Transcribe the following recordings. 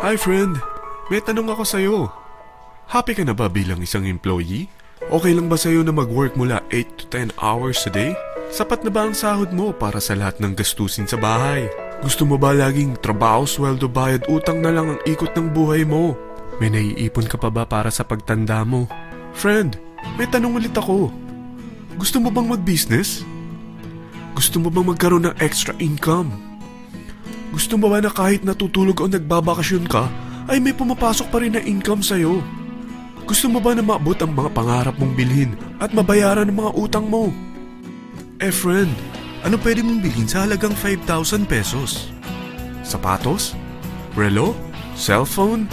Hi friend, may tanong ako sa'yo. Happy ka na ba bilang isang employee? Okay lang ba sa'yo na mag-work mula 8 to 10 hours a day? Sapat na ba ang sahod mo para sa lahat ng gastusin sa bahay? Gusto mo ba laging trabaho, sweldo, bayad, utang na lang ang ikot ng buhay mo? May naiipon ka pa ba para sa pagtanda mo? Friend, may tanong ulit ako. Gusto mo bang mag-business? Gusto mo bang magkaroon ng extra income? Gusto mo ba na kahit natutulog o nagbabakasyon ka, ay may pumapasok pa rin na income sa'yo? Gusto mo ba na maabot ang mga pangarap mong bilhin at mabayaran ang mga utang mo? Friend, ano pwede mong bilhin sa halagang 5,000 pesos? Sapatos? Relo? Cellphone?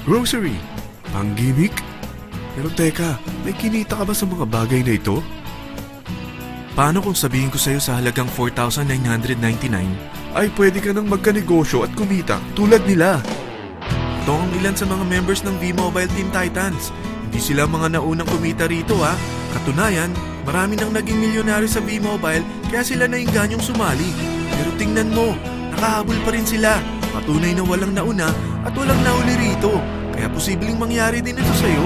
Grocery? Pang-gimmick? Pero teka, may kinita ka ba sa mga bagay na ito? Paano kung sabihin ko sa'yo sa halagang 4,999 ay pwede ka nang magkanegosyo at kumita tulad nila? Ito ang ilan sa mga members ng V-Mobile Team Titans. Hindi sila mga naunang kumita rito ha. Katunayan, marami nang naging milyonaryo sa V-Mobile kaya sila naingganyong sumali. Pero tingnan mo, nakahabol pa rin sila. Patunay na walang nauna at walang nauli rito. Kaya posibleng mangyari din ito sa'yo.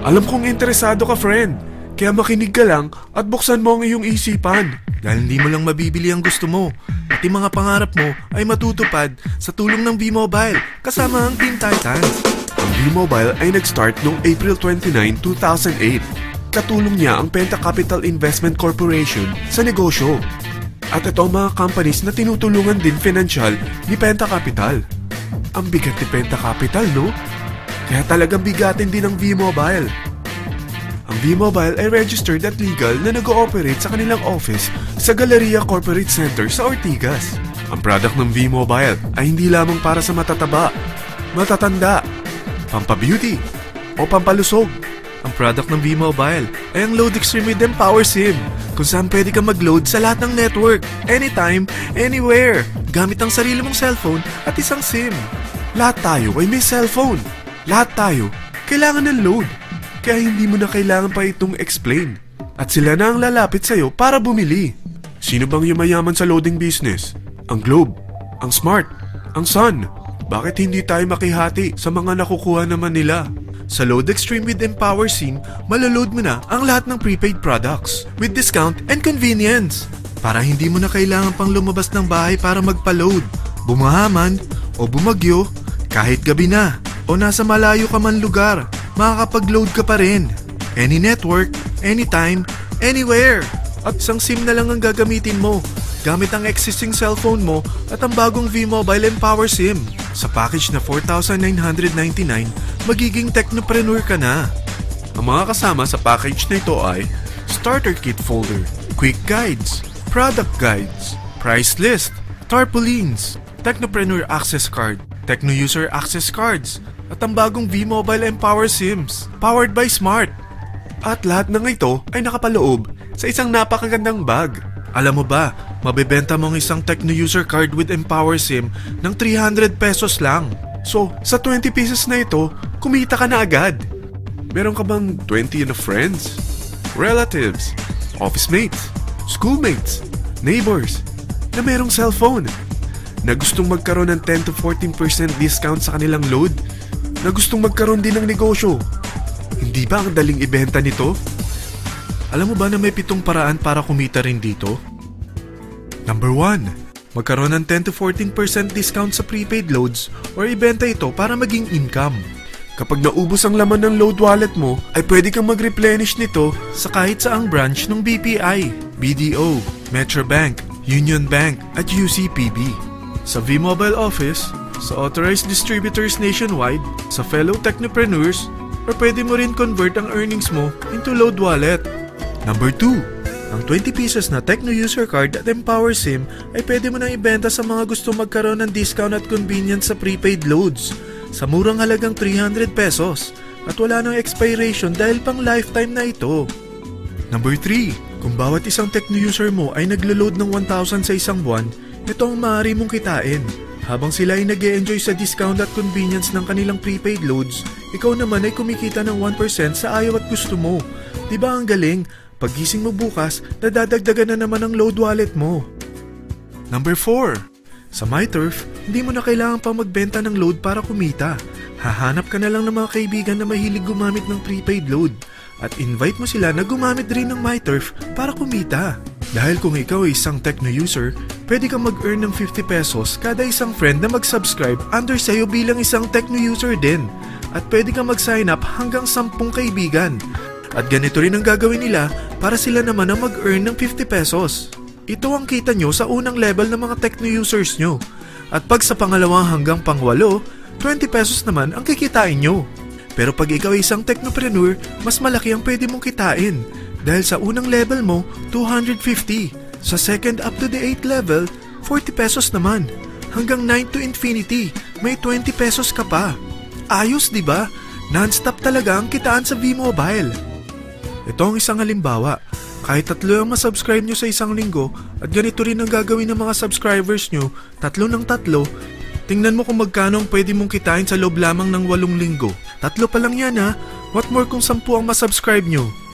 Alam kong interesado ka, friend. Kaya makinig ka lang at buksan mo ang iyong isipan. Dahil hindi mo lang mabibili ang gusto mo. Pati mga pangarap mo ay matutupad sa tulong ng V-Mobile kasama ang Team Titans. Ang V-Mobile ay nag-start noong April 29, 2008. Katulong niya ang Penta Capital Investment Corporation sa negosyo. At ito ang mga companies na tinutulungan din financial ni Penta Capital. Ang bigat ni Penta Capital, no? Kaya talagang bigatin din ang V-Mobile. Ang V-Mobile ay registered at legal na nag-ooperate sa kanilang office sa Galleria Corporate Center sa Ortigas. Ang product ng V-Mobile ay hindi lamang para sa matataba, matatanda, pampabeauty, o pampalusog. Ang product ng V-Mobile ay ang Load Extreme with Empower SIM, kung saan pwede ka mag-load sa lahat ng network, anytime, anywhere, gamit ang sarili mong cellphone at isang SIM. Lahat tayo ay may cellphone. Lahat tayo kailangan ng load. Kaya hindi mo na kailangan pa itong explain. At sila na ang lalapit sa'yo para bumili. Sino bang yumayaman sa loading business? Ang Globe, ang Smart, ang Sun. Bakit hindi tayo makihati sa mga nakukuha naman nila? Sa Load Extreme with Empower SIM, malaload mo na ang lahat ng prepaid products with discount and convenience. Para hindi mo na kailangan pang lumabas ng bahay para magpa-load. Bumahaman o bumagyo, kahit gabi na o nasa malayo ka man lugar, makakapag-load ka pa rin. Any network, anytime, anywhere. At isang SIM na lang ang gagamitin mo gamit ang existing cellphone mo at ang bagong V-Mobile Empower SIM. Sa package na 4,999, magiging technopreneur ka na. Ang mga kasama sa package na ito ay Starter Kit Folder, Quick Guides, Product Guides, Price List, Tarpaulins, Technopreneur Access Card, Techno User Access Cards, at ang bagong V-Mobile Empower SIMs, powered by Smart. At lahat ng ito ay nakapaloob sa isang napakagandang bag. Alam mo ba, mabebenta mo ang isang Techno User Card with Empower SIM ng 300 pesos lang. So, sa 20 pieces na ito, kumita ka na agad. Meron ka bang 20 na friends, relatives, office mates, schoolmates, neighbors, na merong cellphone, na gustong magkaroon ng 10 to 14% discount sa kanilang load, na gustong magkaroon din ng negosyo? Hindi ba ang daling ibenta nito? Alam mo ba na may 7 paraan para kumita rin dito? Number 1. Magkaroon ng 10 to 14% discount sa prepaid loads or ibenta ito para maging income. Kapag naubos ang laman ng load wallet mo, ay pwede kang mag-replenish nito sa kahit saang branch ng BPI, BDO, Metrobank, Union Bank at UCPB. Sa V-Mobile Office, sa authorized distributors nationwide, sa fellow technopreneurs, or pwede mo rin convert ang earnings mo into load wallet. Number 2. Ang 20 pieces na Techno User Card at Empower SIM ay pwede mo nang ibenta sa mga gusto magkaroon ng discount at convenience sa prepaid loads sa murang halagang 300 pesos at wala nang expiration dahil pang lifetime na ito. Number 3. Kung bawat isang Techno user mo ay naglo-load ng 1,000 sa isang buwan, ito ang maaari mong kitain. Habang sila ay nag-e-enjoy sa discount at convenience ng kanilang prepaid loads, ikaw naman ay kumikita ng 1% sa ayaw at gusto mo. Diba ang galing? Paggising mo bukas, nadadagdagan na naman ang load wallet mo. Number 4. Sa MyTurf, hindi mo na kailangan pang magbenta ng load para kumita. Hahanap ka na lang ng mga kaibigan na mahilig gumamit ng prepaid load at invite mo sila na gumamit rin ng MyTurf para kumita. Dahil kung ikaw ay isang Tecno user, pwede kang mag-earn ng 50 pesos kada isang friend na mag-subscribe under sa'yo bilang isang Tecno user din. At pwede kang mag-sign up hanggang 10 kaibigan. At ganito rin ang gagawin nila para sila naman ang mag-earn ng 50 pesos. Ito ang kita nyo sa unang level ng mga Tecno users nyo. At pag sa pangalawang hanggang pang-8, 20 pesos naman ang kikitain nyo. Pero pag ikaw ay isang technopreneur, mas malaki ang pwede mong kitain. Dahil sa unang level mo, 250. Sa second up to the 8th level, 40 pesos naman. Hanggang 9 to infinity, may 20 pesos ka pa. Ayos, di ba? Non-stop talaga ang kitaan sa V-Mobile. Ito ang isang halimbawa. Kahit 3 ang masubscribe nyo sa isang linggo at ganito rin ang gagawin ng mga subscribers nyo, 3 ng 3, tingnan mo kung magkano ang pwede mong kitain sa loob lamang ng 8 linggo. 3 pa lang yan ha. What more kung 10 ang masubscribe nyo?